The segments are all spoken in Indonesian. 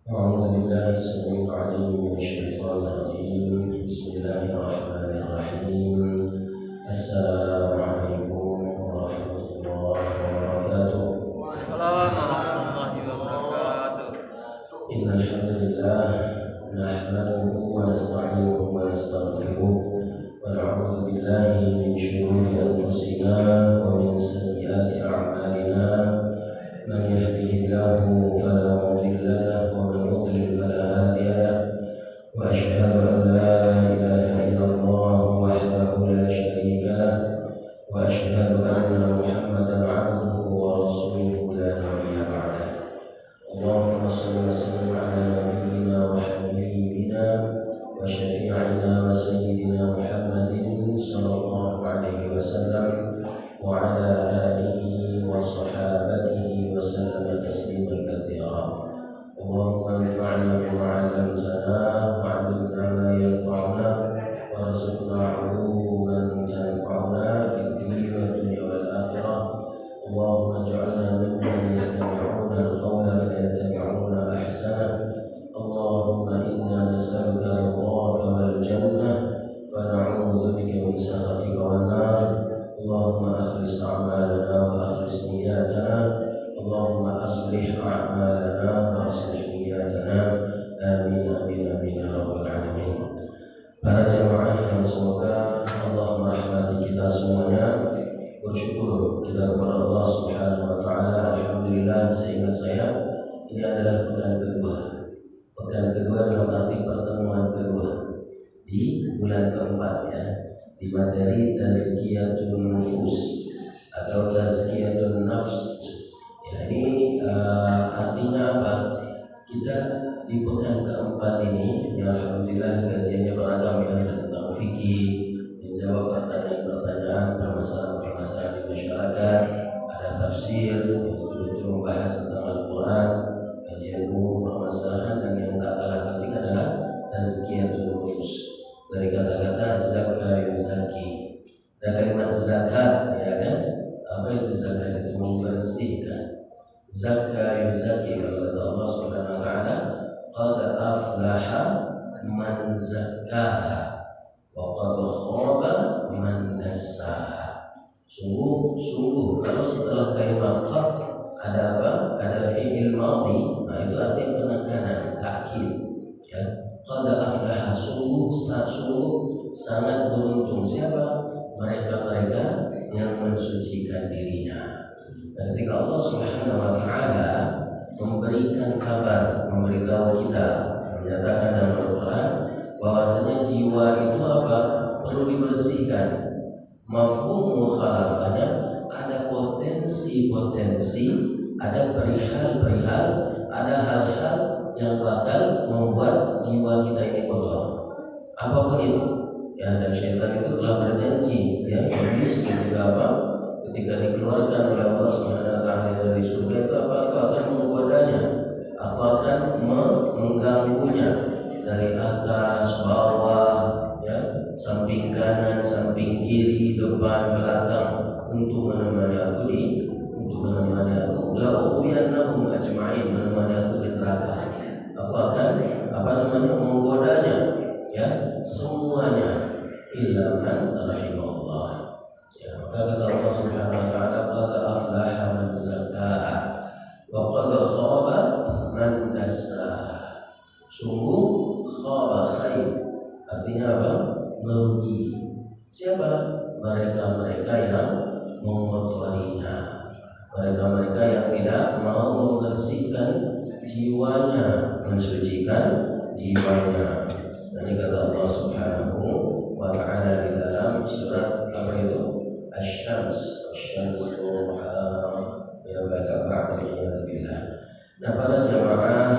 أعوذ بالله السميع العليم من الشيطان الرجيم. بسم الله الرحمن الرحيم. السلام عليكم ورحمة الله وبركاته. السلام ورحمة الله وبركاته. إن الحمد لله نحمده ونستعينه ونستغفره ونعوذ بالله من شرور أنفسنا ومن سيئات أعمالنا. من يهده الله فلا مضل له ومن يضلل فلا هادي له، وأشهد أن لا إله إلا الله وحده لا شريك له، وأشهد أن محمدا عبده ورسوله لا نبي بعده. اللهم صل وسلم على نبينا وحبيبنا وشفيعنا وسيدنا محمد صلى الله عليه وسلم وعلى آله وصحابته وسلم تسليما كثيرا. اللهم انفعنا بما علمتنا وعلمنا ما ينفعنا وارزقنا علوما تنفعنا في الدين والدنيا والآخرة. اللهم اجعلنا ممن يستمعون القول فيتبعون أحسنه. اللهم إنا نسألك رضاك والجنة ونعوذ بك من سخطك والنار. اللهم أخلص أعمالنا وأخلص نياتنا. اللهم أصلح أعمالنا وأصلح نياتنا. آمين آمين آمين يا رب العالمين. Para jamaah yang semoga Allah merahmati kita semuanya, bersyukur kita kepada Allah Subhanahu wa taala. Alhamdulillah, seingat saya ini adalah pekan kedua. Pekan kedua dalam arti pertemuan kedua di bulan keempat, ya, di materi tazkiyatun nufus atau tazkiyatun nafs. Ya, ini artinya apa? Kita di pekan keempat ini, ya, alhamdulillah kajiannya beragam, ya, ada tentang fikih, menjawab pertanyaan-pertanyaan, permasalahan-permasalahan di masyarakat, ada tafsir, betul-betul membahas tentang Al-Quran, kajian umum permasalahan, dan yang tak kalah penting adalah tazkiyatun nufus. Dari kata-kata zakka yuzaki, ada kalimat zakat, ya kan? Apa itu zakat? Itu membersihkan. Zakka yuzaki, kalau kata Allah Subhanahu wa taala, qad aflaha man zakkaha wa qad khaba man dassaha. Sungguh kalau setelah kalimat qad ada apa? Ada fi'il madhi, nah itu artinya penekanan, takkid, ya. Qad aflaha, sungguh sangat beruntung siapa? Mereka-mereka yang mensucikan dirinya. Dan ketika Allah Subhanahu wa taala memberikan kabar, memberitahu kita, menyatakan dalam Al-Quran bahwasanya jiwa itu apa? Perlu dibersihkan. Mafhum mukhalafahnya, ada potensi-potensi, ada perihal-perihal, ada hal-hal yang bakal membuat jiwa kita ini kotor. Apapun itu, ya, dan syaitan itu telah berjanji, ya, iblis ketika apa? Ketika dikeluarkan oleh Allah Subhanahu wa taala dari surga itu apa? Aku akan menggodanya, aku akan mengganggunya dari atas, bawah, ya, samping kanan, samping kiri, depan, belakang, untuk menemani aku la uqiyannahum ajma'in, menemani aku di neraka. Aku akan menggodanya, ya, semuanya illa man rahimahullah. Ya, maka kata Allah Subhanahu wa taala, qad aflaha man zakkaha wa qad khaba man dassaha. Sungguh khaba khair, artinya apa? Merugi. Siapa? Mereka-mereka yang mengotorinya, mereka-mereka yang tidak mau membersihkan jiwanya, mensucikan jiwanya. Dan ini kata Allah Subhanahu wa taala di dalam surat apa itu? Asy-Syams ya ba'da billah. Nah, para jamaah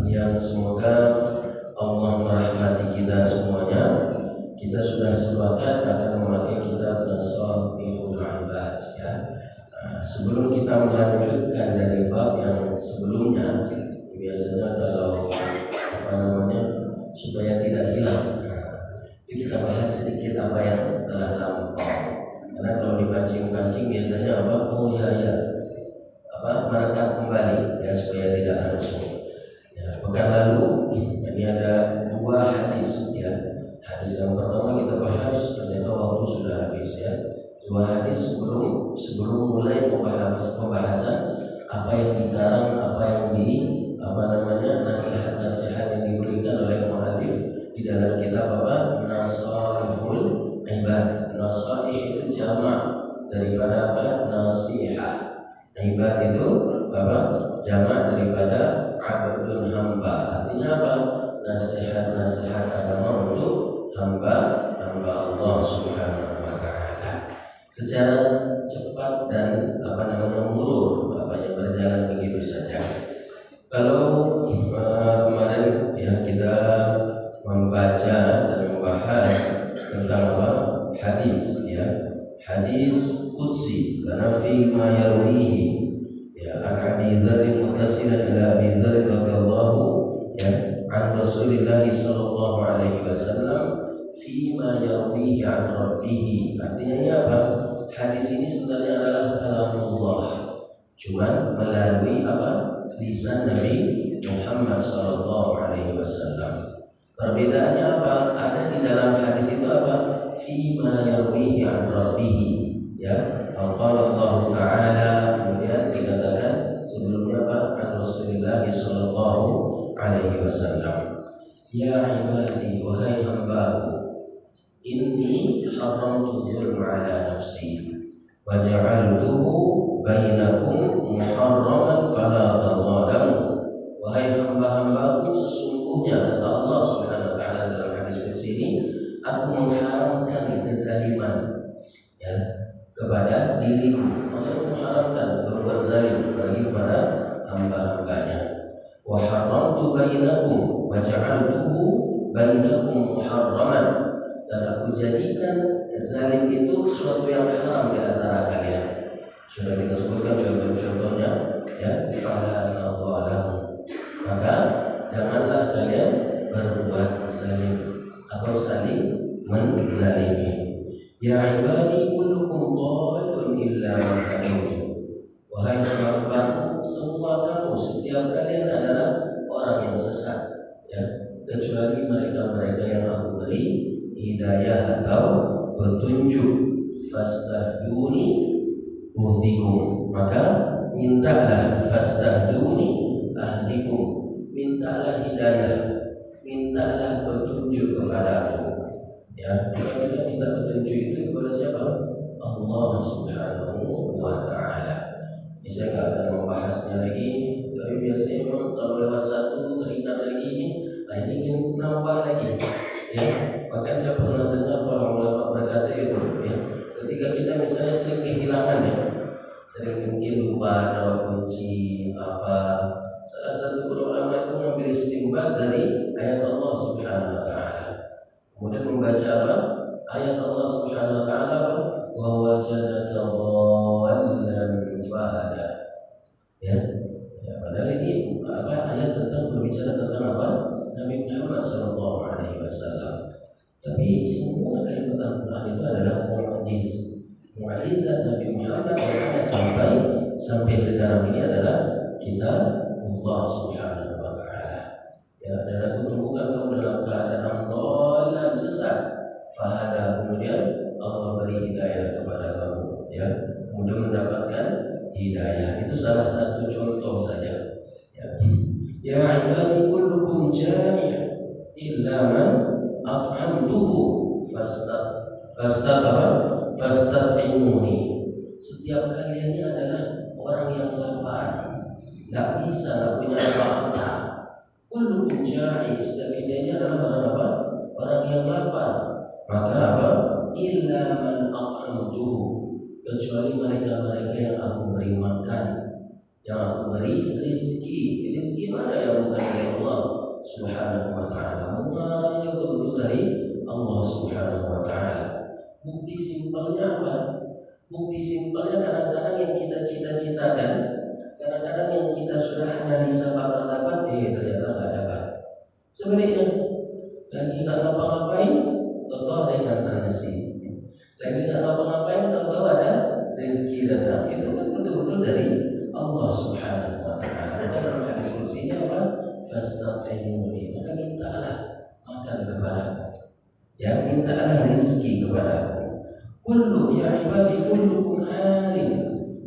yang semoga Allah merahmati kita semuanya, kita sudah sepakat akan memakai kitab Nasihul Ibad, ya. Nah, sebelum kita melanjutkan dari bab yang sebelumnya, biasanya kalau supaya tidak hilang, itu kita bahas sedikit apa yang telah lampau. Karena kalau dipancing-pancing biasanya apa? Oh ya, merekat kembali, ya, supaya tidak langsung. Ya, Pekan lalu ini ada dua hadis ya. Hadis yang pertama kita bahas ternyata waktu sudah habis ya. Dua hadis sebelum mulai pembahasan apa yang dikarang, apa yang nasihat-nasihat yang diberikan oleh muallif di dalam kitab apa? Nasaihul Ibad. Nasaih itu jamak daripada apa? Nasihat. Ibad itu apa? Jamak daripada abdul hamba. Artinya apa? Nasihat-nasihat agama untuk hamba Allah Subhanahu wa taala. Secara cepat dan murur, yang berjalan begitu saja. Kalau kemarin ya kita membaca dan membahas tentang apa? Hadis ya. Hadis qudsi karena fi ma yarwihi ya an Abi Dzar muttasilan ila Abi Dzar radhiyallahu ya an Rasulillah sallallahu alaihi wasallam fi ma yarwihi an rabbih. Artinya ini apa? Hadis ini sebenarnya adalah kalamullah, cuman melalui apa? Lisan Nabi Muhammad sallallahu alaihi wasallam. Perbedaannya apa? Ada di dalam hadis itu apa? Fi ma yarwihi an rabbih ya. Qala Allah Ta'ala, kemudian dikatakan sebelumnya apa? An Rasulillah sallallahu alaihi wasallam. Ya ibadi, wahai hambaku, inni haramtu dzulma ala nafsi wa ja'altuhu bainakum muharraman fala tadzalamu. Wahai hamba-hambaku, sesungguhnya kata Allah Subhanahu wa taala dalam hadis ini, aku mengharamkan kezaliman ya kepada diriku. Allah mengharamkan berbuat zalim bagi kepada hamba-hambanya. Wa haramtu bainakum wa ja'altuhu bainakum muharraman, dan aku jadikan zalim itu suatu yang haram di antara kalian. Sudah kita sebutkan contoh-contohnya ya, fala tadzalamu. Maka janganlah kalian berbuat zalim atau saling menzalimi. Ya ibadi kullukum dhalun illa man hadaitu. Wahai hamba-hambaku, semua kamu setiap kalian adalah orang yang sesat ya, kecuali mereka-mereka yang aku beri hidayah atau petunjuk. Fastahduni uhdikum, maka mintalah, fastahduni ahdikum, mintalah hidayah, mintalah petunjuk kepadaku ya. Kita minta petunjuk itu kepada siapa? Allah Subhanahu wa taala. Ini saya nggak akan membahasnya lagi, tapi biasanya memang kalau lewat satu teringat lagi, nah ini ingin nambah lagi ya. Bahkan saya pernah dengar para ulama berkata itu ya, ketika kita misalnya sering kehilangan ya, sering mungkin lupa kalau kunci apa, salah satu ulama itu mengambil istinbat dari ayat Allah Subhanahu wa taala. Kemudian membaca apa? Ayat Allah Subhanahu wa taala, wa wajadaka dhallan fahada. Ya. Padahal ini apa? Ayat tentang berbicara tentang apa? Nabi Muhammad sallallahu alaihi wasallam. Tapi semua kalimat Al-Quran itu adalah mukjizat Nabi Muhammad yang sampai sekarang ini adalah kitab Allah Subhanahu wa taala. Ya, dan aku temukan kamu dalam keadaan dhalan sesat, fahada, kemudian Allah beri hidayah kepada kamu ya, kemudian mendapatkan hidayah. Itu salah satu contoh saja ya. Ya ibadi kullukum jami' illa man at'amtuhu fastat'imuni. Setiap kalian ini adalah orang yang lapar, nggak punya apa-apa. Kullukum ja'i, setiap kita ini adalah orang apa? Orang yang lapar. Maka apa? Illa man at'amtuhu, kecuali mereka-mereka yang aku beri makan, yang aku beri rizki. Rizki mana yang bukan dari Allah Subhanahu wa ta'ala? Semuanya betul-betul dari Allah Subhanahu wa ta'ala. Bukti simpelnya apa? Bukti simpelnya kadang-kadang yang kita cita-citakan, kadang-kadang yang kita sudah analisa bakal dapat, ternyata nggak dapat. Sebaliknya, lagi nggak ngapa-ngapain, tahu ada yang ngantar nasi. Lagi nggak ngapa-ngapain, tahu ada rezeki datang. Itu kan betul-betul dari Allah Subhanahu wa ta'ala. Dalam hadis qudsinya apa? fastat'imuni, maka mintalah makan kepadaku, ya, mintalah rezeki kepadaku. Kullu ya ibadi kullukum arin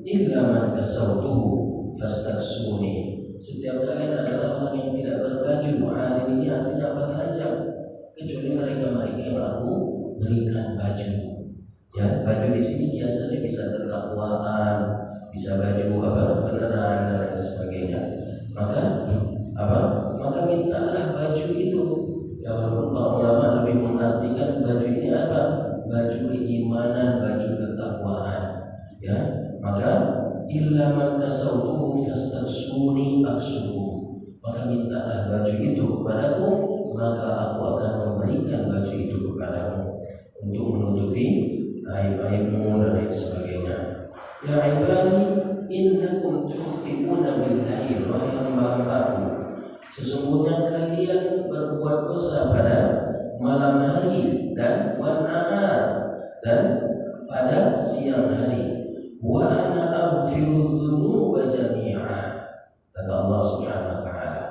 illa man kasautuhu fastaksuni. Setiap kalian adalah orang yang tidak berbaju. Arin ini artinya apa? Telanjang, kecuali mereka-mereka yang aku berikan baju. Ya, baju di sini biasanya bisa ketakwaan, bisa baju kebenaran dan lain sebagainya. Maka maka mintalah baju itu. Ya, walaupun para ulama lebih mengartikan baju ini apa? Baju keimanan, baju ketakwaan. Ya, maka illa man kasautuhu fastaksuni aksuhu. Maka mintalah baju itu kepadaku, maka aku akan memberikan baju itu kepadamu untuk menutupi aib-aibmu dan lain sebagainya. Ya ibadi innakum tukhti'una bil-lail, wahai hamba-hambaku, sesungguhnya kalian berbuat dosa pada malam hari dan wan-nahar, dan pada siang hari. Wa ana aghfiru dzunuba jami'a, kata Allah Subhanahu wa taala,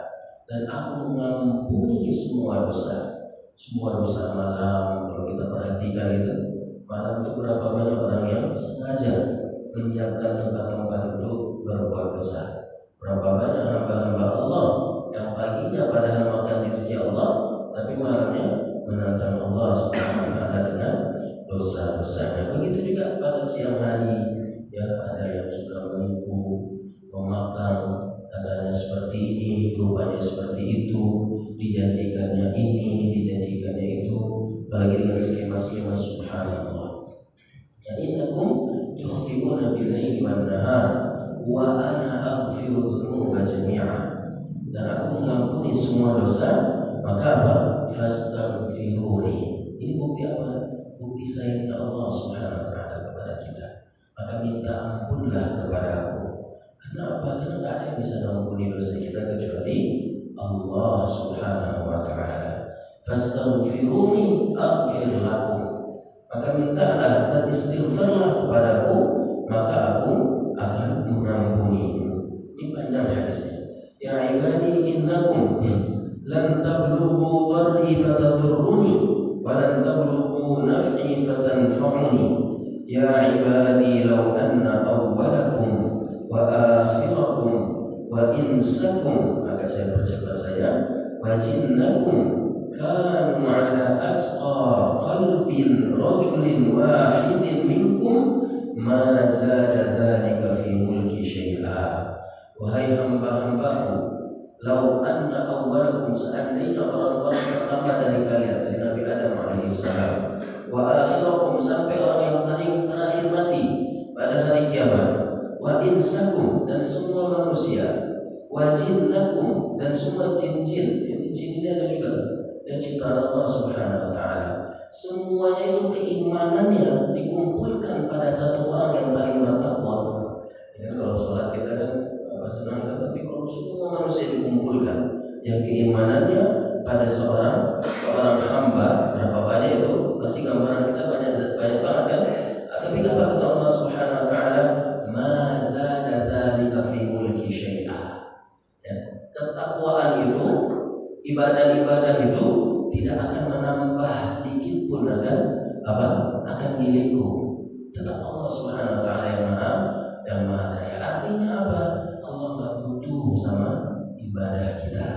dan aku mengampuni semua dosa malam. Kalau kita perhatikan itu, malam itu berapa banyak orang yang sengaja menyiapkan tempat-tempat untuk berbuat dosa. Berapa banyak hamba-hamba Allah yang paginya padahal makan di sisi Allah, tapi malamnya menantang Allah Subhanahu wa taala dengan dosa-dosanya. Begitu juga pada siang hari, ya, ada yang suka menipu, memakang, katanya seperti ini, rupanya seperti itu, dijanjikannya ini, dijanjikannya itu, apalagi dengan skema-skema. Subhanallah. Ya innakum tukhti'una bil-laili wan-nahar wa ana aghfiru dzunuba jami'a, dan aku mengampuni semua dosa, maka apa? Fastaghfiruni. Ini bukti apa? Bukti sayangnya Allah Subhanahu wa taala kepada kita. Maka minta ampunlah kepada aku. Kenapa? Karena tidak ada yang bisa mengampuni dosa kita kecuali Allah Subhanahu wa taala. Fastaghfiruni aghfir lakum. Maka mintalah dan istighfarlah kepadaku, maka aku akan mengampunimu. Ini panjang hadisnya. Ya ibadi innakum lan tablughu dharri fatadurruni wa lan tablughu naf'i fatanfa'uni. Ya ibadi law anna awwalakum wa akhirakum wa insakum, maka saya percepat saya, wa jinnakum kanu ala atqa qalbin rajulin wahidin minkum ma zada dhalika fi mulki syai'a. Wahai hamba-hambaku, lau anna awwalakum, seandainya orang-orang pertama dari kalian, dari Nabi Adam alaihissalam, wa akhirakum, sampai orang yang paling terakhir mati pada hari kiamat, wa insakum, dan semua manusia, wa jinnakum, dan semua jin-jin. Jin ini ada juga yang ciptaan Allah Subhanahu wa taala. Semuanya itu keimanannya dikumpulkan pada satu orang yang paling bertakwa. Ya, kalau sholat kita kan senang kan, tapi kalau semua manusia dikumpulkan yang keimanannya pada seorang hamba, berapa banyak itu? Pasti gambaran kita banyak banget kan? Tapi apa kata Allah Subhanahu wa taala? Ma zada dzalika fi mulki syai'a. Ya, ketakwaan itu, ibadah-ibadah itu tidak akan menambah sedikit pun akan milikku. Tetap Allah Subhanahu wa taala yang maha kaya. Artinya apa? Allah enggak butuh sama ibadah kita.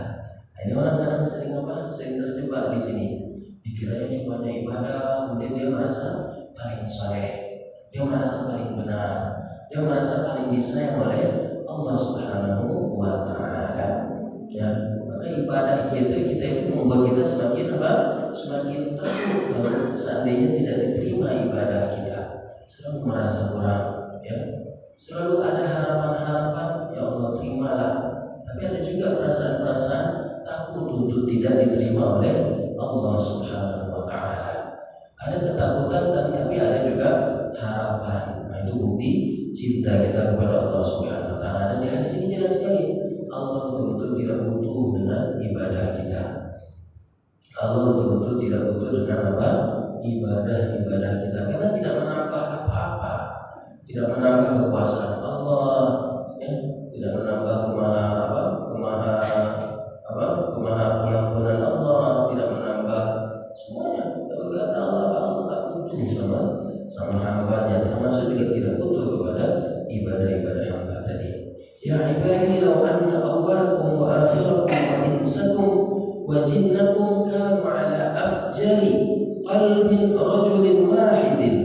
Nah, ini orang kadang sering terjebak di sini. Dikiranya dia banyak ibadah, kemudian dia merasa paling saleh, dia merasa paling benar, dia merasa paling disayang oleh Allah Subhanahu wa taala. Ya, maka ibadah kita itu membuat kita semakin terpuruk kalau seandainya tidak diterima ibadah kita. Selalu merasa kurang, ya. Selalu ada harapan-harapan, ya Allah terimalah. Tapi ada juga perasaan-perasaan takut untuk tidak diterima oleh Allah Subhanahu wa taala. Ada ketakutan, tapi ada juga harapan. Nah, itu bukti cinta kita kepada Allah Subhanahu wa taala. Dan di hadis ini jelas sekali, Allah betul-betul tidak butuh dengan ibadah kita. Allah betul-betul tidak butuh dengan apa? Ibadah-ibadah kita, karena tidak menambah apa-apa, tidak menambah kekuasaan Allah, ya, tidak menambah pengampunan Allah tidak menambah semuanya. Tapi karena Allah tak butuh sama hambanya, termasuk juga tidak butuh kepada ibadah-ibadah hamba tadi. Ya ibadi law anna awwalakum wa akhirakum wa insakum wa jinnakum kanu ala afjari qalbin rajulin wahidin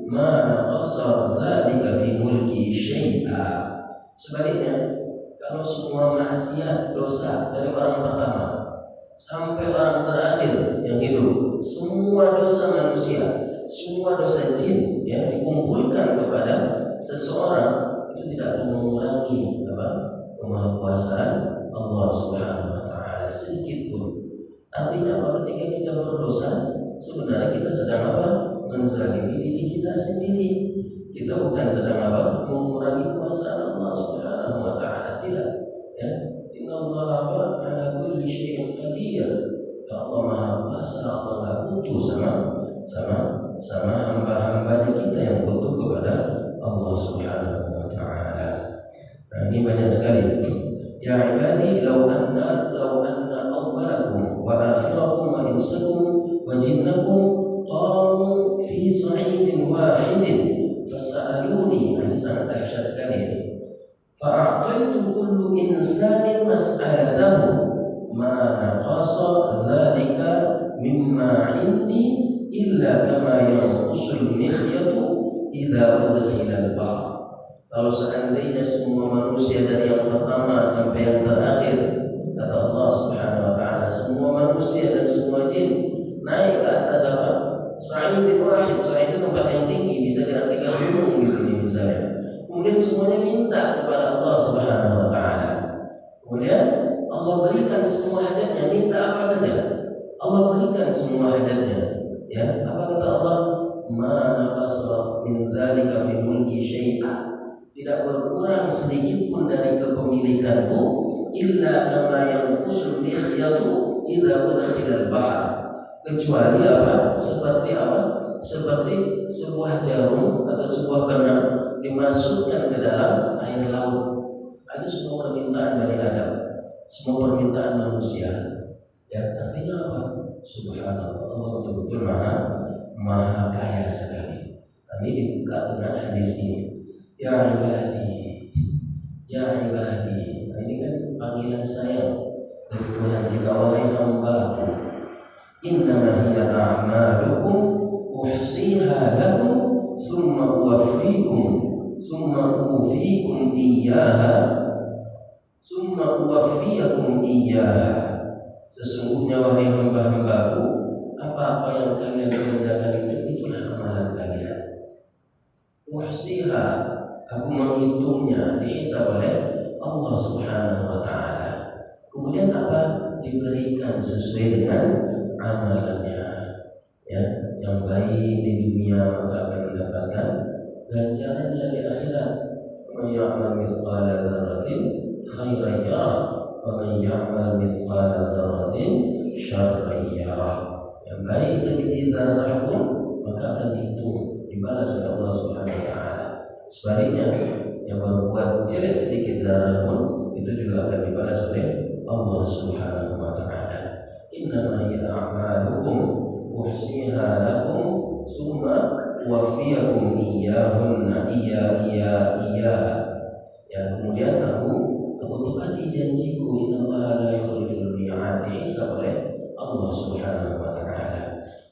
ma naqasa dzalika fi mulki syai'a. Sebaliknya, kalau semua maksiat dosa dari orang pertama sampai orang terakhir yang hidup, semua dosa manusia, semua dosa jin ya dikumpulkan kepada seseorang, itu tidak akan mengurangi kemahakuasaan Allah Subhanahu wa taala sedikit pun. Artinya apa? Ketika kita berdosa, sebenarnya kita sedang menzalimi diri kita sendiri. Kita bukan sedang mengurangi kuasa Allah Subhanahu wa taala, tidak. Ya, innallaha ala kulli syai'in qadir. Allah Maha Kuasa, Allah enggak butuh sama hamba-hambanya kita yang butuh kepada Allah Subhanahu wa taala. Nah, ini banyak sekali. Ya ibadi law anna awwalakum wa akhirakum wa insakum wa jinnakum qamu fi sa'idin wahidin fasa'aluni, ini sangat dahsyat sekali ini. Fa'ataitu kullu insanin mas'alatahu ma naqasa dzalika mimma 'indi illa kama yanqusul mikhyatu idza udkhila al-bahr. Kalau seandainya semua manusia dari yang pertama sampai yang terakhir, kata Allah Subhanahu wa taala, semua manusia dan semua jin naik ke atas sa'idin wahid. Sa'id itu tempat yang tinggi, bisa diartikan gunung di sini misalnya. Kemudian semuanya minta kepada Allah Subhanahu wa taala. Kemudian Allah berikan semua hajatnya, minta apa saja Allah berikan semua hajatnya. Ya, apa kata Allah? Ma naqasa min dzalika fi mulki syai'a. Tidak berkurang sedikit pun dari kepemilikanku illa kama yanqusul mikhyatu idza udkhila al-bahr. Kecuali seperti sebuah jarum atau sebuah benang dimasukkan ke dalam air laut. Ada semua permintaan dari Adam, semua permintaan manusia. Ya, artinya apa? Subhanallah, Allah betul-betul maha kaya sekali. Ini dibuka dengan hadis ini. Ya ibadi, ya ibadi. Nah, ini kan panggilan sayang dari Tuhan kita, wahai hamba-Ku. Innama hiya a'malukum uhsiha lakum summa uwaffiyakum iyyaha. Sesungguhnya wahai hamba-hamba-Ku, apa-apa yang kalian kerjakan itulah amalan kalian. Uhsiha, aku menghitungnya, dihisab oleh Allah Subhanahu wa taala. Kemudian apa? Diberikan sesuai dengan amalannya. Ya, yang baik di dunia maka akan mendapatkan ganjarannya di akhirat. Man ya'mal mithqala dzarratin khairan yarah wa man ya'mal mithqala dzarratin syarran yarah. Yang baik sedikit zarah pun maka akan dihitung, dibalas oleh Allah Subhanahu wa taala. Sebaliknya, yang berbuat jelek sedikit zarah pun itu juga akan dibalas oleh Allah Subhanahu wa taala. Innama hiya a'malukum uhsiha lakum summa uwaffiyakum iyyahunna iya. Ya, kemudian aku tepati janjiku, innallaha la yukhliful mi'ad, dihisab oleh Allah Subhanahu wa taala.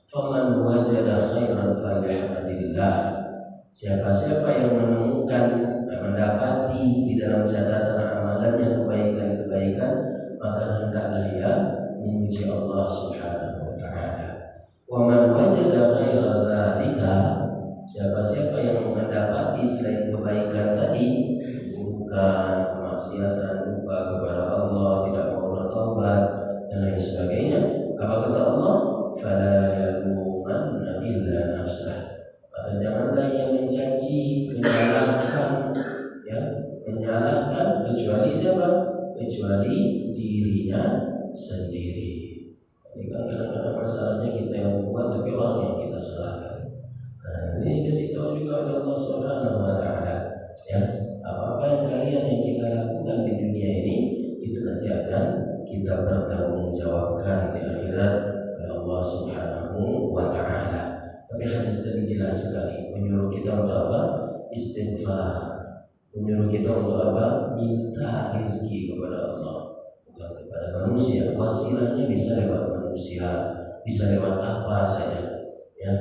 Faman wajada khairan falyahmadillah. Siapa-siapa yang menemukan, mendapati di dalam catatan amalannya kebaikan-kebaikan, maka hendaklah ia memuji Allah Subhanahu wa taala. Wa man wajada ghaira dzalika, siapa-siapa yang mendapati selain kebaikan tadi, bukan kemaksiatan, lupa kepada Allah, tidak mau bertobat dan lain sebagainya, apa kata Allah? Fala yalumanna illa nafsah. Maka janganlah ia mencaci, menyalahkan kecuali siapa? Kecuali dirinya sendiri. Ini kan kadang-kadang masalahnya kita yang buat, tapi orang yang kita salahkan. Nah, ini kasih tahu juga oleh Allah Subhanahu wa taala. Ya, apa-apa yang kita lakukan di dunia ini itu nanti akan kita bertanggung dipertanggungjawabkan di akhirat oleh Allah Subhanahu wa Ta'ala. Tapi hadis tadi jelas sekali menyuruh kita untuk apa? Istighfar. Menyuruh kita untuk apa? Minta rezeki kepada Allah, bukan kepada manusia. Wasilahnya bisa lewat manusia, bisa lewat apa saja, ya.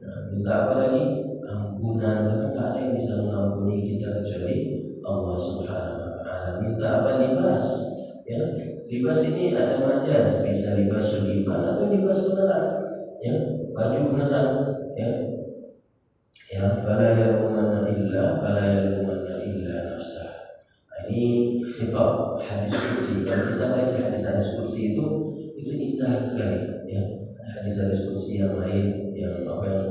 Nah, minta apa lagi? Ampunan, karena tak ada yang bisa mengampuni kita kecuali Allah Subhanahu wa Ta'ala. Minta apa? Libas, ya. Libas ini ada majas, bisa libas iman atau libas beneran, ya. Baju beneran, ya. Ya, fala yalumanna illa nafsah. Nah, ini khitab hadis kursi. Kalau kita baca hadis kursi itu indah sekali, ya. Hadis kursi yang lain yang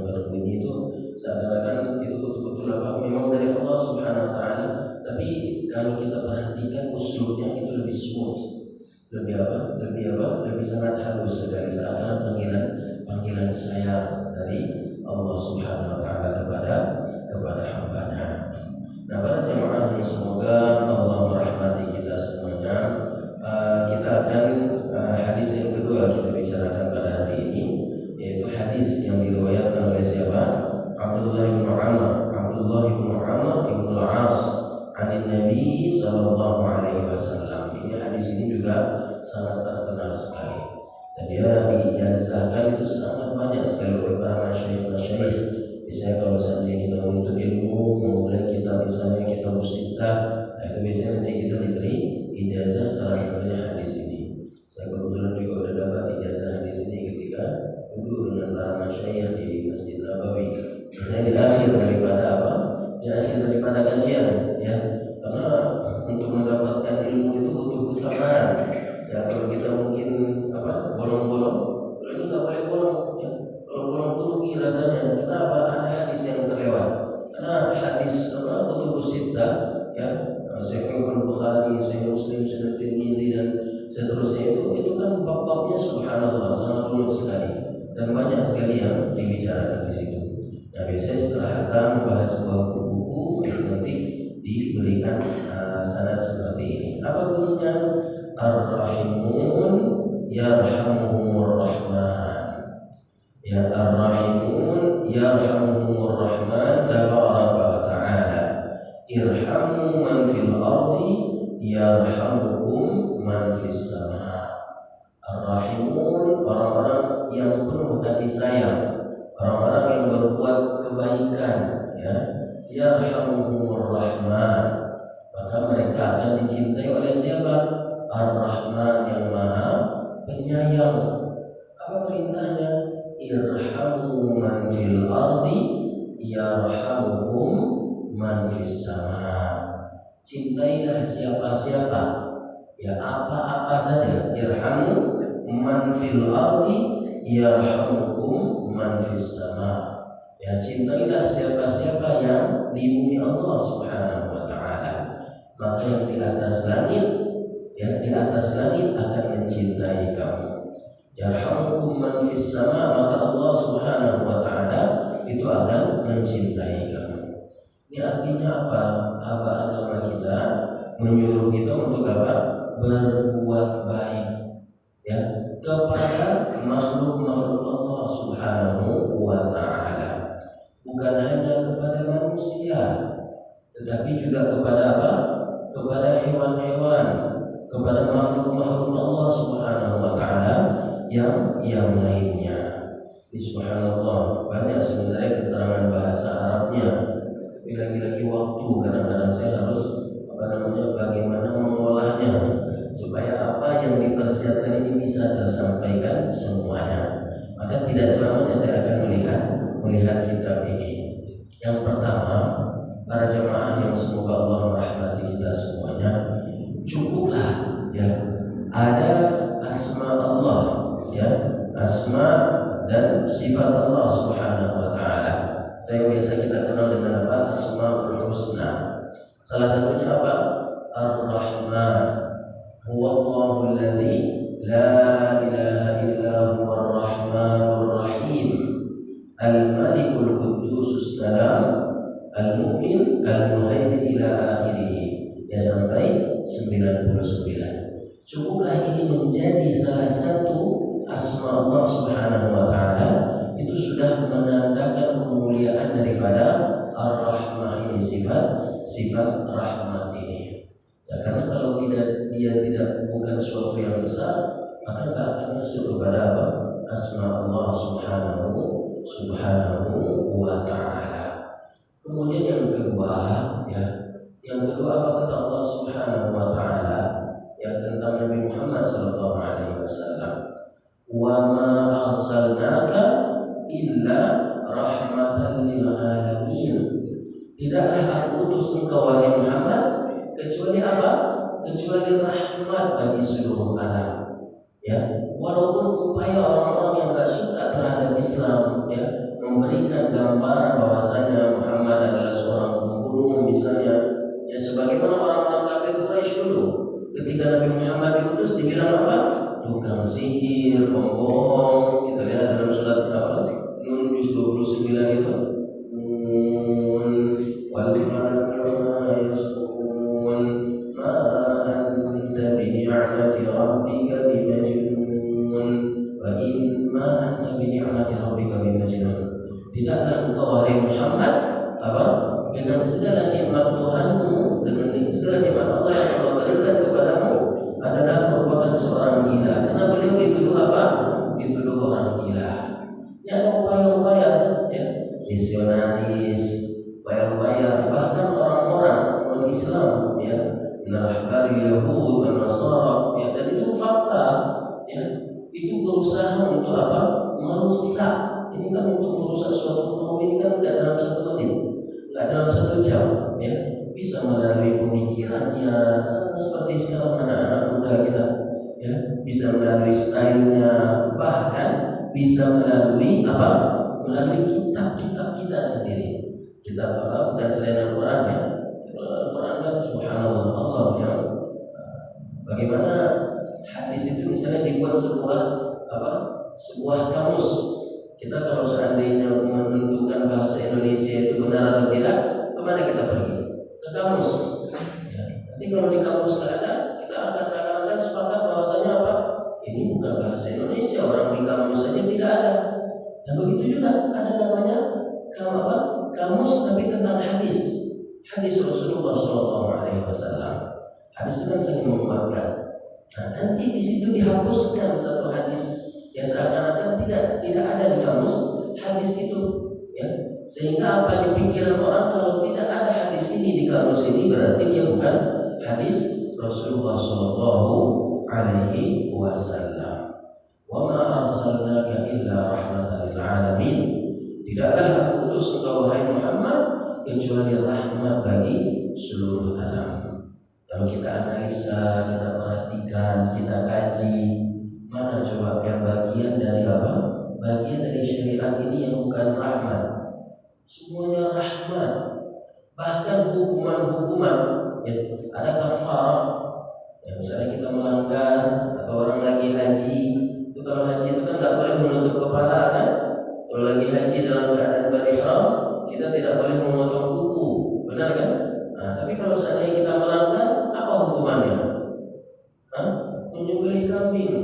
berbunyi itu seakan-akan itu betul-betul memang dari Allah Subhanahu wa Ta'ala. Tapi kalau kita perhatikan usulnya itu lebih smooth, lebih sangat halus sekali, seakan panggilan sayang dari Allah Subhanahu wa Ta'ala kepada hamba-Nya. Nah, para jemaah yang semoga Allah merahmati kita semuanya, kita akan hadis yang kedua kita bicarakan pada hari ini, yaitu hadis yang diriwayatkan oleh siapa? Abdullah bin Amr bin al-As dari Nabi sallallahu alaihi wasallam. Ini hadis ini juga sangat terkenal sekali. Dan dia diijazahkan itu sangat banyak sekali oleh para masyayikh. Misalnya kalau seandainya kita menuntut ilmu, memulai kitab misalnya kitab Sittah, itu biasanya nanti kita diberi ijazah, salah satunya hadis ini. Saya kebetulan juga sudah dapat ijazah hadis ini ketika duduk dengan para masyayikh di Masjid Nabawi. Misalnya di akhir daripada kajian, ya. Karena untuk mendapatkan ilmu itu butuh kesabaran. Ya, kalau kita mungkin bolong-bolong, kalau ini nggak boleh bolong, ya. Kalau bolong itu rugi rasanya. Kenapa? Ada hadis yang terlewat. Karena hadis kutubus sittah, ya, Sahih Bukhari, Sahih Muslim, Sahih Tirmidzi dan seterusnya itu kan bab-babnya subhanallah sangat rumit sekali dan banyak sekali yang dibicarakan di situ. Nah, biasanya setelah hatam membahas sebuah buku nanti diberikan sanad seperti ini. Apa bunyinya? Ar-Rahimun yarhamuhumur Rahman. Ya, Ar-Rahimun yarhamuhumur Rahman tabaraka wa ta'ala. Irhamu man fil ardi yarhamukum man fis sama. Ar-Rahimun, orang-orang yang penuh kasih sayang, orang-orang yang berbuat kebaikan, ya. Yarhamuhumur Rahman, maka mereka akan dicintai oleh siapa? Ar-Rahman, yang Maha Penyayang. Apa perintahnya? Irhamu man fil ardi yarhamukum man fis sama. Cintailah siapa-siapa, ya, apa-apa saja. Irhamu man fil ardi yarhamukum man fis sama. Ya, cintailah siapa-siapa yang di bumi Allah Subhanahu wa Ta'ala, maka yang di atas langit, ya, di atas langit akan mencintai kamu. Yarhamukum man fis sama, maka Allah Subhanahu wa Ta'ala itu akan mencintai kamu. Ini artinya apa? Agama kita menyuruh kita untuk apa? Berbuat baik, ya, kepada makhluk-makhluk Allah Subhanahu wa Ta'ala. Bukan hanya kepada manusia, tetapi juga kepada apa? Kepada hewan-hewan, kepada makhluk-makhluk Allah Subhanahu wa Ta'ala yang lainnya. Subhanallah, banyak sebenarnya keterangan bahasa Arabnya. Tapi lagi-lagi waktu, kadang-kadang saya harus bagaimana mengolahnya supaya apa yang dipersiapkan ini bisa tersampaikan semuanya. Maka tidak selamanya saya akan melihat kitab ini. Yang pertama, para jemaah yang semoga Allah merahmati kita semuanya, cukuplah, ya, ada asma Allah, ya, asma dan sifat Allah Subhanahu wa Ta'ala. Yang biasa kita kenal dengan apa? Asmaul Husna. Salah satunya apa? Ar-Rahman. Huwallahu alladzi la ilaha illa huwar rahmanur rahim. Al-Malikul Qudusus Salam, Al-Mu'min, Al-Muhaimin ila akhirih. Ya, sampai 99. Cukuplah ini menjadi salah satu maka nggak akan masuk kepada apa? Asma Allah Subhanahu wa Ta'ala. Kemudian yang kedua, ya, yang kedua apa kata Allah Subhanahu wa Ta'ala ya tentang Nabi Muhammad sallallahu alaihi wasallam? Wa ma arsalnaka illa rahmatan lil alamin. Tidaklah aku utus engkau wahai Muhammad kecuali apa? Kecuali rahmat bagi seluruh alam. Ya, walaupun upaya orang-orang yang tak suka terhadap Islam ya memberikan gambaran bahwasanya Muhammad adalah seorang pembunuh misalnya, ya sebagaimana orang-orang kafir Quraisy dulu ketika Nabi Muhammad diutus dibilang apa? Tukang sihir, pembohong. Kita lihat dalam surat apa? Nun juz 29 itu. Nun wal qamari yasqun ma anta bi ni'mati rabbika bimajnun wa imma anta bi ni'mati rabbika bimajnun. Tidaklah engkau wahai Muhammad apa? Dengan segala nikmat Tuhanmu, dengan segala nikmat Allah yang Allah berikan kepadamu adalah merupakan seorang gila. Karena beliau dituduh apa? Dituduh orang gila. Ya ada upaya-upaya ya, misionaris, upaya-upaya bahkan orang-orang non-Islam ya, menahbari Yahud dan Nasara ya, dan itu fakta ya, itu berusaha untuk apa? Merusak. Ini kan untuk merusak suatu kaum ini kan tidak dalam satu menit, tidak dalam satu jam ya, bisa melalui pemikirannya seperti sekarang anak-anak muda kita ya, bisa melalui stylenya, bahkan bisa melalui apa? Melalui kitab-kitab kita sendiri. Kitab apa? Bukan selain Al-Quran ya. Al-Quran kan subhanallah Allah yang bagaimana hadis itu misalnya dibuat sebuah apa? Sebuah kamus. Kita kalau seandainya menentukan bahasa Indonesia itu benar atau tidak, kemana kita pergi? Ke kamus. Ya. Nanti kalau di kamus nggak ada, kita akan seakan-akan sepakat bahwasanya apa? Ini bukan bahasa Indonesia, orang di kamus saja tidak ada. Dan begitu juga ada namanya kamus tapi tentang hadis. Hadis Rasulullah SAW. Hadis itu kan sangat menguatkan. Nah, nanti di situ dihapuskan satu hadis yang seakan-akan tidak ada di kamus hadis itu ya, sehingga apa di pikiran orang kalau tidak ada hadis ini di kamus ini berarti dia bukan hadis Rasulullah sallallahu alaihi wasallam. Wa ma arsalnaka illa rahmatan lil alamin. Tidaklah aku utus engkau wahai Muhammad kecuali rahmat bagi seluruh alam. Kalau kita analisa, kita perhatikan, kita kaji, mana coba yang bagian dari apa? Bagian dari syariat ini yang bukan rahmat. Semuanya rahmat. Bahkan hukuman-hukuman ya, ada kafarah. Ya, misalnya kita melanggar atau orang lagi haji, itu kalau haji itu kan nggak boleh menutup kepala kan? Kalau lagi haji dalam keadaan berihram, kita tidak boleh memotong kuku, benar kan? Nah, tapi kalau seandainya kita melanggar, apa hukumannya? Menyembelih kambing.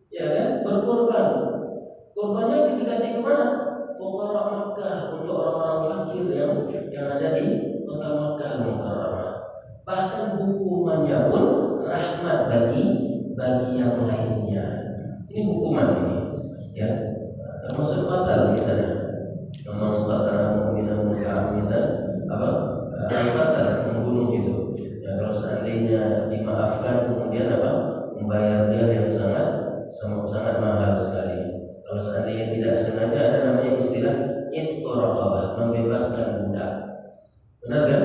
Ya kan, berkorban. Korbannya dikasih kemana? Fuqara Makkah, untuk orang-orang fakir yang ada di kota Makkah Mukarramah. Bahkan hukumannya pun rahmat bagi yang lainnya. Ini hukuman ini, ya. Termasuk qatal misalnya. Man qatala mu'minan muta'ammidan apa? Qatal, membunuh itu. Ya, kalau seandainya dimaafkan kemudian apa? Membayar dia yang sangat mahal sekali. Kalau seandainya tidak sengaja, ada namanya istilah itqu raqabah, membebaskan budak. Benar kan?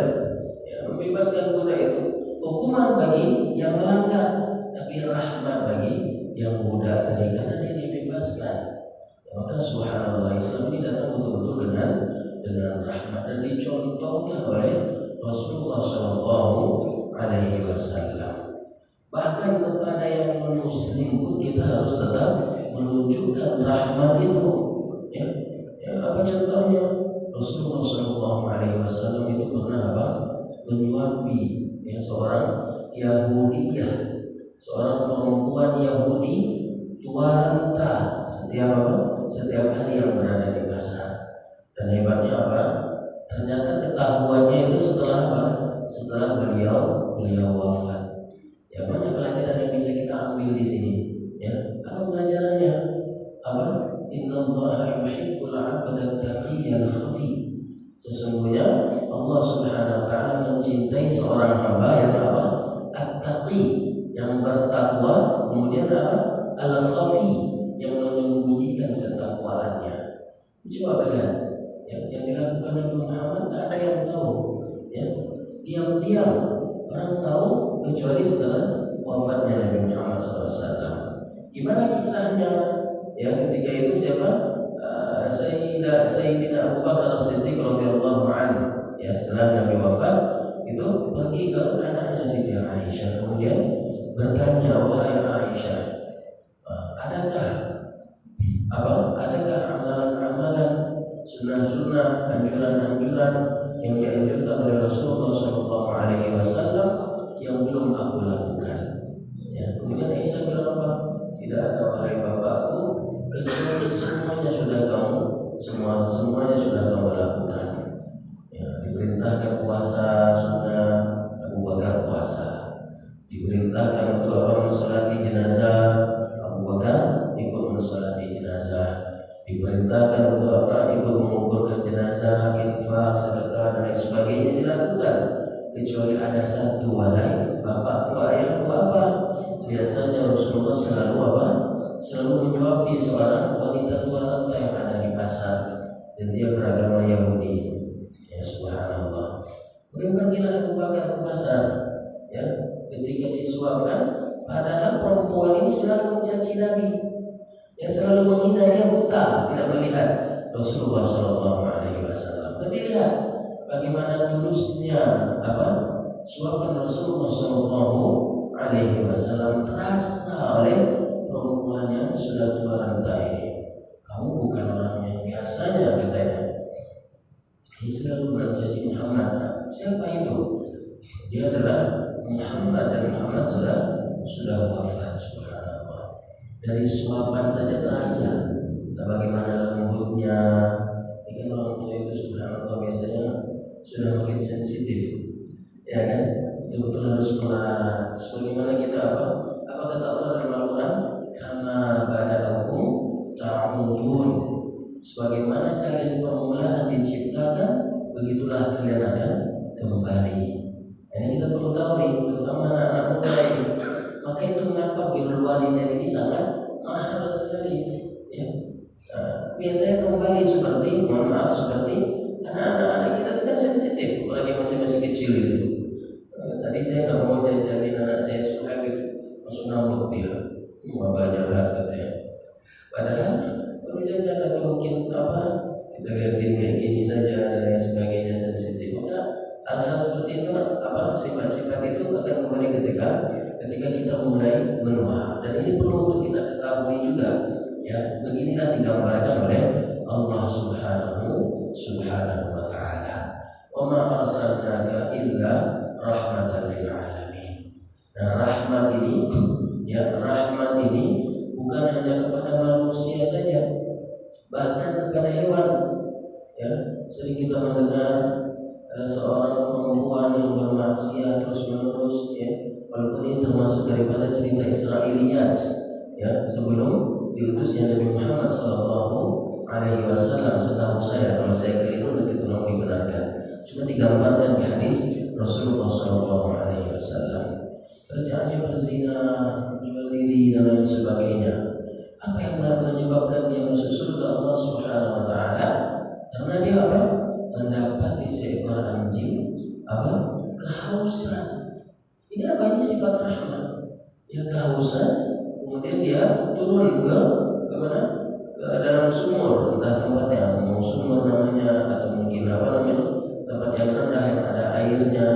Ya, membebaskan budak itu hukuman bagi yang melanggar, tapi rahmat bagi yang budak tadi karena dia dibebaskan. Ya, maka subhanallah Islam ini datang betul-betul dengan rahmat dan dicontohkan oleh Rasulullah SAW. Bahkan kepada yang non-muslim pun kita harus tetap menunjukkan rahmat itu. Ya, apa contohnya? Rasulullah SAW itu pernah apa? Menyuapi ya, seorang Yahudiyah, seorang perempuan Yahudi tua renta setiap hari yang berada di pasar. Dan hebatnya apa? Ternyata ketahuannya itu setelah apa? Setelah beliau wafat. Ya, banyak pelajaran yang bisa kita ambil di sini. Ya, al-khafi, yang menyembunyikan ketakwaannya. Coba lihat, ya, yang dilakukan Nabi Muhammad tak ada yang tahu, ya, diam-diam orang tahu kecuali setelah wafatnya Nabi Muhammad SAW. Gimana kisahnya? Ya, ketika itu siapa? Sayyidina Abu Bakar As-Siddiq radhiyallahu anhu. Ya, setelah Nabi wafat itu pergi ke anaknya Siti Aisyah, kemudian bertanya, wahai Aisyah, adakah amalan-amalan, sunnah-sunnah, anjuran-anjuran yang dianjurkan oleh Rasulullah SAW yang belum aku lakukan? Ya, kemudian Aisyah bilang apa? Tidak ada, wahai bapakku, kecuali semuanya sudah kamu lakukan. Ya, diperintahkan puasa sunnah, Abu Bakar puasa. Diperintahkan untuk orang mensolati jenazah, Abu Bakar ikut mensolati jenazah. Diperintahkan untuk apa? Ikut menguburkan jenazah, infak, sedekah dan lain sebagainya dilakukan. Kecuali ada satu, wahai bapakku, ayahku, apa? Biasanya Rasulullah selalu menyuapi seorang wanita tua renta yang ada di pasar, dan dia beragama Yahudi. Ya, subhanallah. Kemudian pergilah Abu Bakar ke pasar. Ya, ketika disuapkan, padahal perempuan ini selalu mencaci Nabi. Ya, selalu menghina, dia buta, tidak melihat Rasulullah SAW. Tapi lihat bagaimana tulusnya suapan Rasulullah SAW terasa oleh perempuan yang sudah tua renta ini. Kamu bukan orang yang biasanya, katanya. Dia selalu mencaci Muhammad. Siapa itu? Dia adalah Muhammad, dan Muhammad sudah wafat. Subhanallah. Dari suapan saja terasa bagaimana lembutnya. Ikan orang tua itu subhanallah biasanya sudah makin sensitif, ya kan? Betul-betul harus pelan. Sebagaimana kita apa kata Allah dalam Al-Quran? Karena pada hukum ta'udun, sebagaimana kalian permulaan diciptakan, begitulah kalian akan kembali. Ini kita perlu tahu nih, terutama anak-anak muda ini. Maka itu mengapa birrul walidain ini sangat mahal sekali. Ya. Biasanya kembali seperti, mohon maaf, seperti anak-anak kita itu kan sensitif, apalagi masih kecil itu. Tadi saya nggak mau jajalin anak saya Suhaib itu, langsung ngambek dia, wabah jahat katanya. Padahal kalau jajan atau mungkin kita lihatin kayak gini saja dan lain sebagainya, sensitif. Maka hal-hal seperti itu, sifat-sifat itu akan kembali ketika kita mulai menua. Dan ini perlu untuk kita ketahui juga. Ya, beginilah digambarkan oleh Allah Subhanahu wa Ta'ala. Wa ma arsalnaka illa rahmatan lil alamin. Nah, rahmat ini bukan hanya kepada manusia saja, bahkan kepada hewan. Ya, sering kita mendengar ada seorang perempuan yang bermaksiat terus-menerus, ya, walaupun ini termasuk daripada cerita Israiliyat, ya, sebelum diutusnya Nabi Muhammad SAW. Setahu saya, kalau saya keliru nanti tolong dibenarkan. Cuma digambarkan di hadis Rasulullah SAW. Kerjaannya berzina, jual diri dan lain sebagainya. Apa yang menyebabkan dia masuk surga Allah Subhanahu wa Ta'ala? Karena dia mendapati seekor anjing kehausan. Ini ini sifat rahmat. Ya, kehausan. Kemudian dia turun ke mana? Ke dalam sumur, entah tempat yang mau sumur namanya, atau mungkin tempat yang rendah yang ada airnya,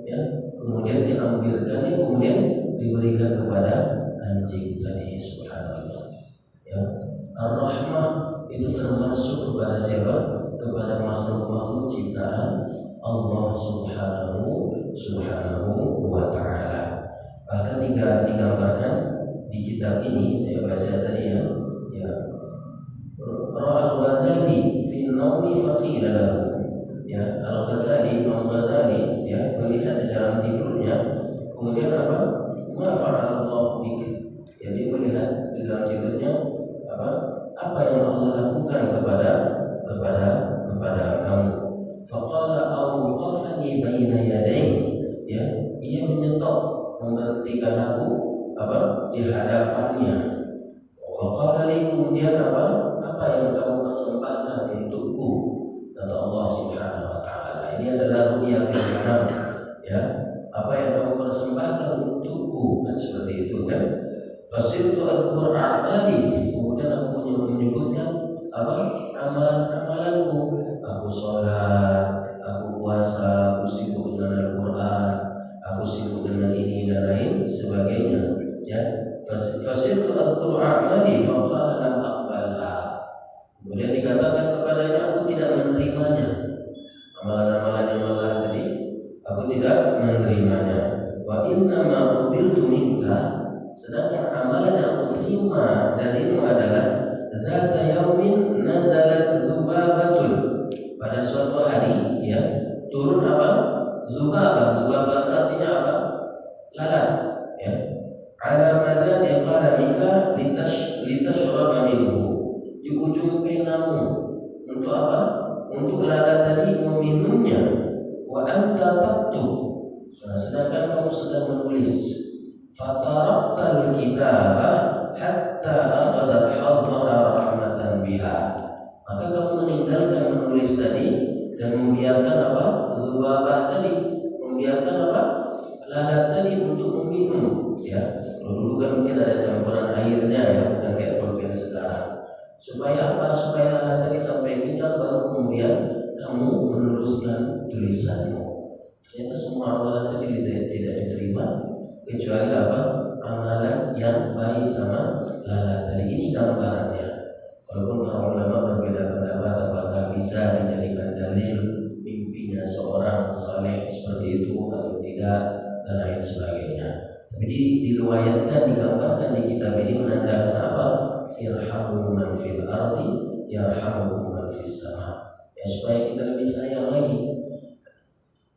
ya. Kemudian diambilkannya, kemudian diberikan kepada anjing tadi. Subhanallah. Ya, ar-rahmah itu termasuk kepada siapa? Kepada makhluk-makhluk ciptaan Allah Subhanahu wa Ta'ala. Bahkan digambarkan di kitab ini, saya baca tadi ya, Al-Ghazali fi naumi faqila lahu. Ya, Al-Ghazali, Imam Ghazali, ya, melihat di dalam tidurnya, kemudian ma fa'ala Allah bik. Jadi melihat di dalam tidurnya apa yang Allah lakukan kepada kamu. Faqala awqafani baina yadayhi. Ya, ia menyetok, memberhentikan aku di hadapannya. persembahkan untukku, kata Allah Subhanahu wa taala. Ini adalah ru'ya fil manam, ya. Apa yang kamu persembahkan untukku, kan seperti itu kan. Fasirtu azkur a'mali, kemudian aku menyebutkan apa amalan-amalanku. Aku sholat, aku puasa, aku sibuk dengan Al-Quran, aku sibuk dengan ini dan lain sebagainya, ya. Fasirtu azkur a'mali faqala lam aqbalha. Kemudian dikatakan kepadanya, aku tidak menerimanya. Amalan-amalan yang lelah tadi, aku tidak menerimanya. Wa inna ma qabiltu minka, sedangkan amalan yang aku terima darimu adalah zata yaumin nazalat zubabatun, pada suatu hari, ya, turun apa? Zubabah. Zubabah artinya apa? Lalat, ya. Ala madani qalamika litashraba minhu, di ujung penamu. Untuk apa? Untuk lalat tadi meminumnya. Wa anta taktub, sedangkan kamu sedang menulis. Fataraktal kitabah hatta akhadat hadhaha rahmatan biha, maka kamu meninggalkan menulis tadi dan membiarkan apa? Zubabah tadi, membiarkan apa? Lalat tadi untuk meminum, ya. Kalau dulu kan mungkin ada campuran airnya, ya, bukan kayak pulpen sekarang. Supaya apa? Supaya lalat tadi sampai kenyang, baru kemudian kamu meneruskan tulisanmu. Ternyata semua amalan tadi tidak diterima, kecuali apa? Amalan yang baik sama lalat tadi. Ini gambarannya. Walaupun para ulama berbeda pendapat apakah bisa dijadikan dalil mimpinya seorang saleh seperti itu atau tidak dan lain sebagainya. Tapi diriwayatkan, digambarkan di kitab ini menandakan apa? Irhamu man fil ardi yarhamukum man fis sama. Ya, supaya kita lebih sayang lagi.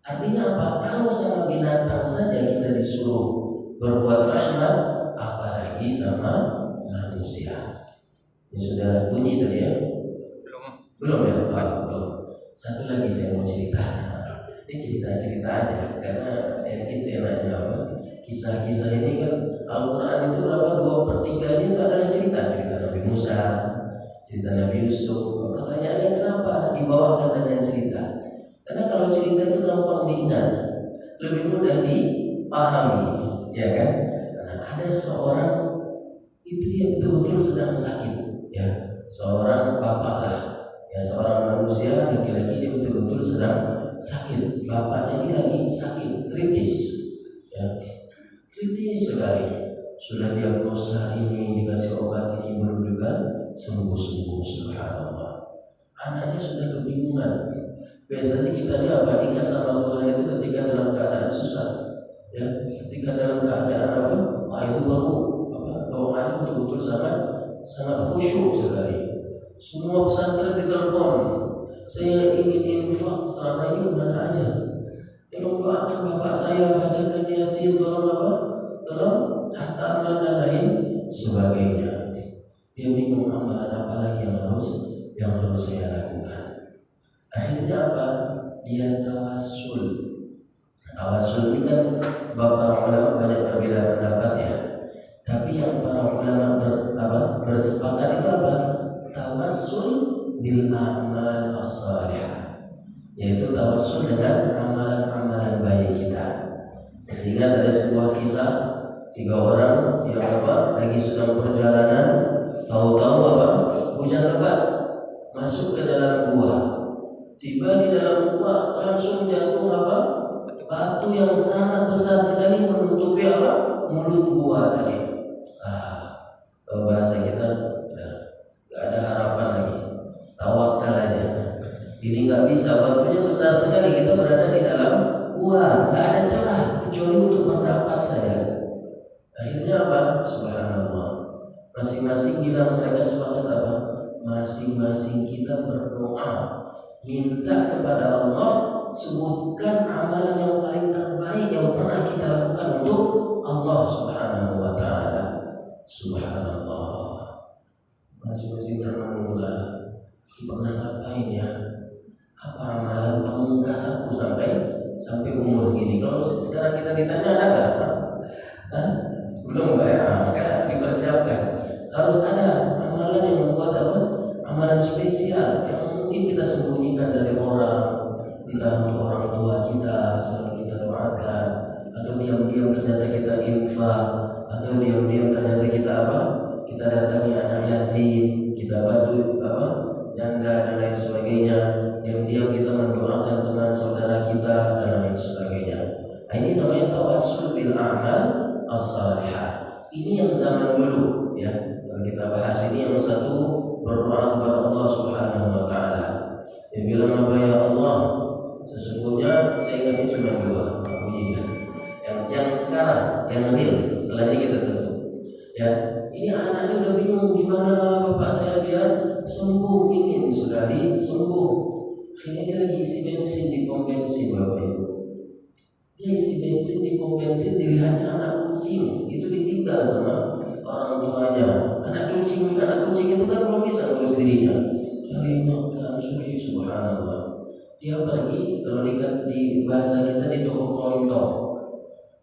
Artinya apa? Kalau sama binatang saja kita disuruh berbuat rahmat, apalagi sama manusia. Ini sudah bunyi tadi ya? Belum ya? Belum. Satu lagi saya mau cerita. Ini cerita-cerita aja, karena itu enaknya apa? Kisah-kisah ini kan Al-Quran itu berapa? 2/3 itu adalah cerita Nabi Musa, cerita Nabi Yusuf. Pertanyaannya kenapa dibawakan dengan cerita? Karena kalau cerita itu gampang diingat, lebih mudah dipahami, ya kan? Nah, ada seorang itu dia betul-betul sedang sakit, ya, seorang bapak lah, ya, seorang manusia laki-laki, dia betul-betul sedang sakit. Bapaknya ini lagi sakit kritis, ya, kritis sekali. Sudah diagnosa ini, dikasih obat ini, belum juga sembuh-sembuh. Subhanallah. Anaknya sudah kebingungan. Biasanya kita ini apa? Ingat sama Tuhan itu ketika dalam keadaan susah, ya, ketika dalam keadaan apa? Itu baru apa? Doanya betul-betul sangat khusyuk sekali. Semua pesantren ditelepon. Saya ingin infak selama ini kemana aja? Tolong doakan bapak saya, bacakan Yasin, tolong apa? Tolong hataman dan lain sebagainya. Dia bingung amalan apa lagi yang harus saya lakukan. Akhirnya apa? Dia tawassul. Tawassul ini kan para ulama banyak berbeda pendapat, ya. Tapi yang para ulama bersepakat itu apa? Tawassul bil amal as-salihah, yaitu tawassul dengan amalan-amalan baik kita. Sehingga ada sebuah kisah 3 orang yang lagi sedang perjalanan, tahu-tahu hujan lebat masuk ke dalam gua. Tiba di dalam gua langsung jatuh batu yang sangat besar sekali menutupi mulut gua tadi. Kalau bahasa kita nggak ada harapan lagi, tawakal aja. Ini nggak bisa, batunya besar sekali, kita berada di dalam gua, nggak ada celah kecuali untuk bernapas saja. Akhirnya Subhanallah. Masing-masing bilang, mereka sepakat masing-masing kita berdoa, minta kepada Allah, sebutkan amalan yang paling terbaik yang pernah kita lakukan untuk Allah Subhanahu wa ta'ala. Subhanallah. Masing-masing termenunglah, pernah ngapain ya? Apa amalan pamungkas aku sampai umur segini? Kalau sekarang kita ditanya, ada nggak? Belum nggak ya? Maka dipersiapkan. Harus ada amalan yang membuat amalan spesial yang yatim, kita bantu janda dan lain sebagainya. Diam-diam kita mendoakan teman saudara kita dan lain sebagainya. Nah, ini namanya tawassul bil a'mal as-salihah. Ini yang zaman dulu ya. Kalau kita bahas ini yang satu berdoa kepada Allah Subhanahu wa taala. Dia bilang apa, ya Allah, sesungguhnya saya ingatnya cuma dua bunyinya. Yang sekarang, yang real, setelah ini kita tutup. Ya, ini anaknya udah bingung gimana bapak saya biar sembuh, ingin sekali sembuh. Akhirnya dia lagi isi bensin di pom bensin bapak ibu. Dia isi bensin di pom bensin, dilihatnya anak kucing itu ditinggal sama orang tuanya. Anak kucing itu kan belum bisa ngurus dirinya. Cari makan, subhanallah. Dia pergi, kalau di bahasa kita di toko kelontong.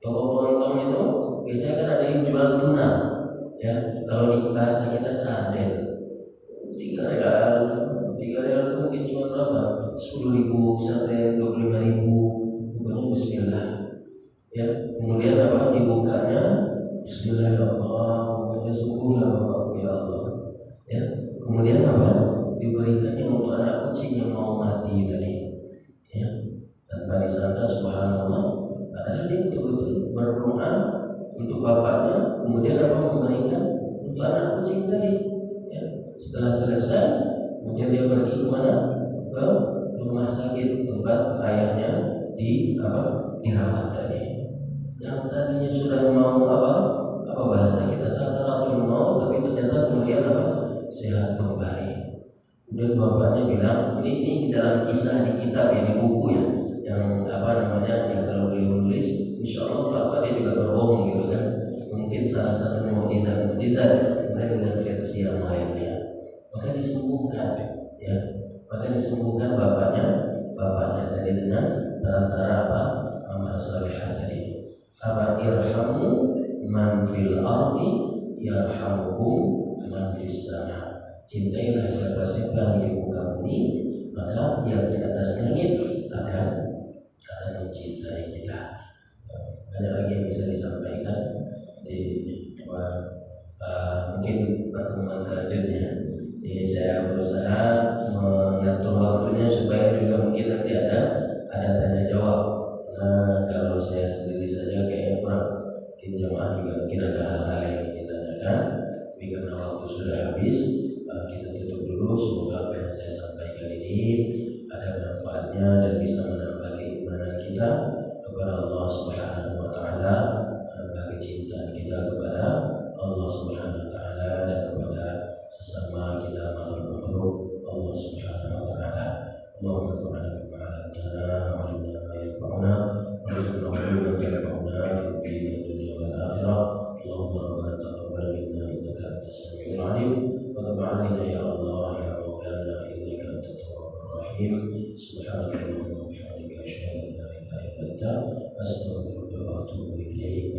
Toko kelontong itu biasanya kan ada yang jual tuna. Ya, kalau di bahasa kita sarden. 3 real itu mungkin cuma berapa? 10.000 sarden, 25.000. Pokoknya bismillah. Ya, kemudian dibukanya, bismillah ya Allah, pokoknya sembuhlah bapakku ya Allah. Ya, kemudian diberikannya untuk anak kucing yang mau mati tadi. Ya, tanpa disangka subhanallah, padahal dia betul-betul berdoa untuk bapaknya, kemudian memberikan untuk anak kucing tadi. Ya, setelah selesai, kemudian dia pergi kemana? Ke rumah sakit tempat ayahnya dirawat tadi. Yang tadinya sudah mau bahasa kita sakaratul maut, tapi ternyata kemudian sehat kembali. Kemudian bapaknya bilang, ini di dalam kisah di kitab ya, di buku ya, yang yang kalau beliau nulis, insya Allah bapak dia juga berbohong gitu kan. Mungkin salah satu mukjizat dengan versi yang lainnya. Maka disembuhkan ya, bapaknya tadi dengan perantara amal salihah tadi. Irhamu man fil ardi yarhamukum man fis sama. Cintailah siapa-siapa yang di muka bumi, maka yang di atas langit akan mencintai kita. Banyak lagi yang bisa disampaikan di mungkin pertemuan selanjutnya. Jadi saya berusaha mengatur waktunya supaya juga mungkin nanti ada tanya jawab. Karena kalau saya sendiri saja kayaknya kurang, mungkin jemaah juga mungkin ada hal-hal yang ditanyakan. Tapi karena waktu sudah habis, kita tutup dulu. Semoga apa yang saya sampaikan ini ada manfaatnya dan bisa menambah keimanan kita kepada Allah Subhanahu wa taala, menambah kecintaan kita kepada Allah Subhanahu wa taala dan kepada sesama kita makhluk Allah Subhanahu wa taala. Allahumma anfa'na bima 'allamtana wa 'allimna ma yanfa'una warzuqna 'ilman yanfa'una fid din wad dunya wal akhirah. Allahumma rabbana taqabbal minna innaka antas samiul 'alim wa tub 'alaina ya Allah ya Maulana innaka antat tawwabur rahim. Subhanakallahumma wa bihamdika asyhadu an la ilaha illa anta astaghfiruka wa atubu ilaik.